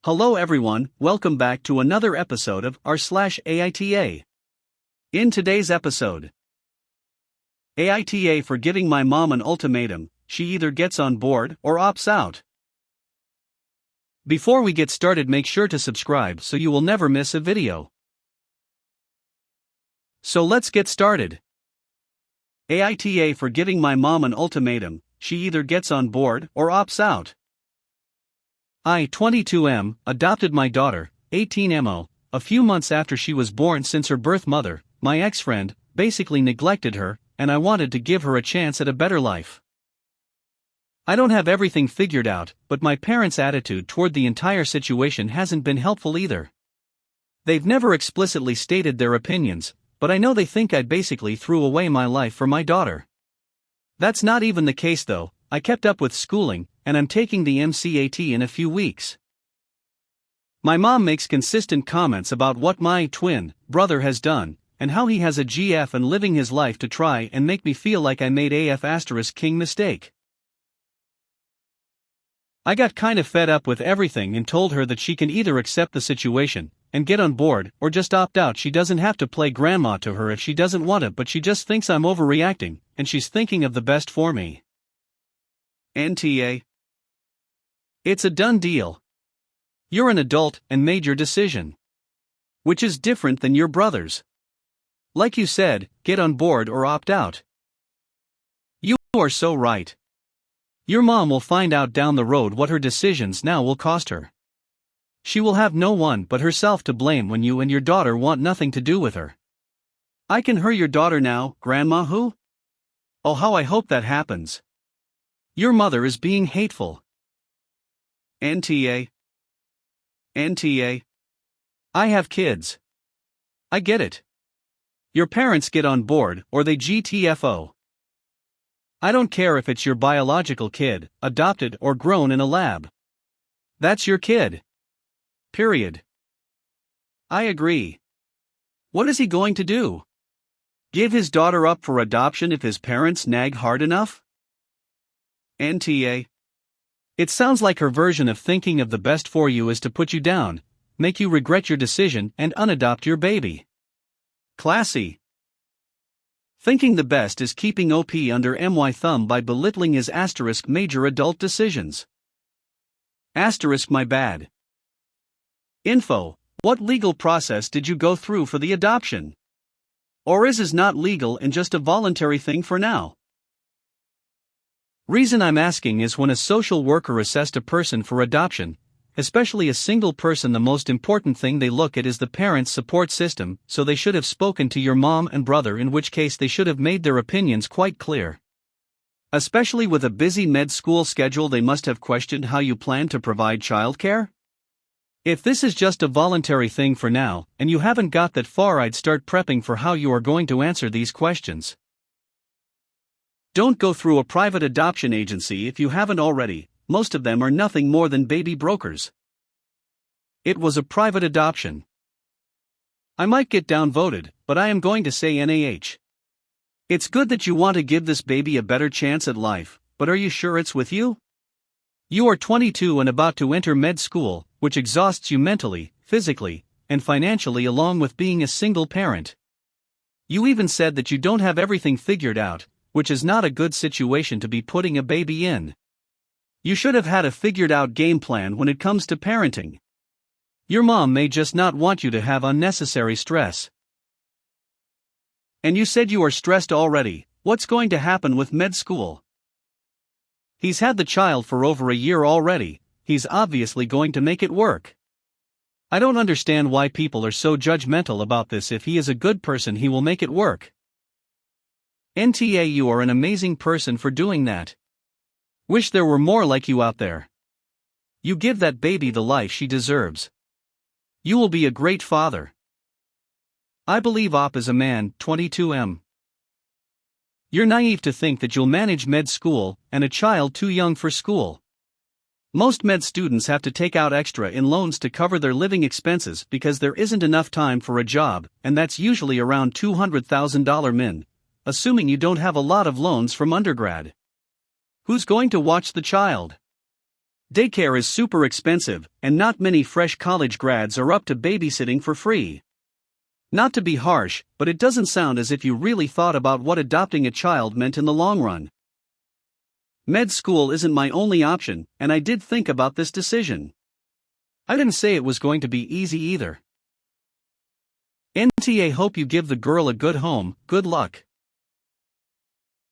Hello everyone, welcome back to another episode of r/AITA. In today's episode, AITA for giving my mom an ultimatum, she either gets on board or opts out. Before we get started, make sure to subscribe so you will never miss a video. So let's get started. AITA for giving my mom an ultimatum, she either gets on board or opts out. I, 22M, adopted my daughter, 18MO, a few months after she was born since her birth mother, my ex-friend, basically neglected her, and I wanted to give her a chance at a better life. I don't have everything figured out, but my parents' attitude toward the entire situation hasn't been helpful either. They've never explicitly stated their opinions, but I know they think I basically threw away my life for my daughter. That's not even the case though. I kept up with schooling, and I'm taking the MCAT in a few weeks. My mom makes consistent comments about what my twin brother has done, and how he has a GF and living his life to try and make me feel like I made AF*King mistake. I got kind of fed up with everything and told her that she can either accept the situation and get on board or just opt out. She doesn't have to play grandma to her if she doesn't want it, but she just thinks I'm overreacting, and she's thinking of the best for me. NTA. It's a done deal. You're an adult and made your decision. Which is different than your brother's. Like you said, get on board or opt out. You are so right. Your mom will find out down the road what her decisions now will cost her. She will have no one but herself to blame when you and your daughter want nothing to do with her. I can hear your daughter now, Grandma who? Oh, how I hope that happens. Your mother is being hateful. NTA. I have kids. I get it. Your parents get on board or they GTFO. I don't care if it's your biological kid, adopted or grown in a lab. That's your kid. Period. I agree. What is he going to do? Give his daughter up for adoption if his parents nag hard enough? NTA. It sounds like her version of thinking of the best for you is to put you down, make you regret your decision and unadopt your baby. Classy. Thinking the best is keeping OP under my thumb by belittling his major adult decisions. My bad. Info. What legal process did you go through for the adoption? Or is it not legal and just a voluntary thing for now? Reason I'm asking is when a social worker assessed a person for adoption, especially a single person, the most important thing they look at is the parent's support system, so they should have spoken to your mom and brother, in which case they should have made their opinions quite clear. Especially with a busy med school schedule, they must have questioned how you plan to provide childcare. If this is just a voluntary thing for now, and you haven't got that far, I'd start prepping for how you are going to answer these questions. Don't go through a private adoption agency if you haven't already. Most of them are nothing more than baby brokers. It was a private adoption. I might get downvoted, but I am going to say NaH. It's good that you want to give this baby a better chance at life, but are you sure it's with you? You are 22 and about to enter med school, which exhausts you mentally, physically, and financially, along with being a single parent. You even said that you don't have everything figured out, which is not a good situation to be putting a baby in. You should have had a figured out game plan when it comes to parenting. Your mom may just not want you to have unnecessary stress. And you said you are stressed already. What's going to happen with med school? He's had the child for over a year already. He's obviously going to make it work. I don't understand why people are so judgmental about this. If he is a good person, he will make it work. NTA, you are an amazing person for doing that. Wish there were more like you out there. You give that baby the life she deserves. You will be a great father. I believe OP is a man, 22M. You're naive to think that you'll manage med school and a child too young for school. Most med students have to take out extra in loans to cover their living expenses because there isn't enough time for a job, and that's usually around $200,000 min, assuming you don't have a lot of loans from undergrad. Who's going to watch the child? Daycare is super expensive, and not many fresh college grads are up to babysitting for free. Not to be harsh, but it doesn't sound as if you really thought about what adopting a child meant in the long run. Med school isn't my only option, and I did think about this decision. I didn't say it was going to be easy either. NTA, hope you give the girl a good home. Good luck.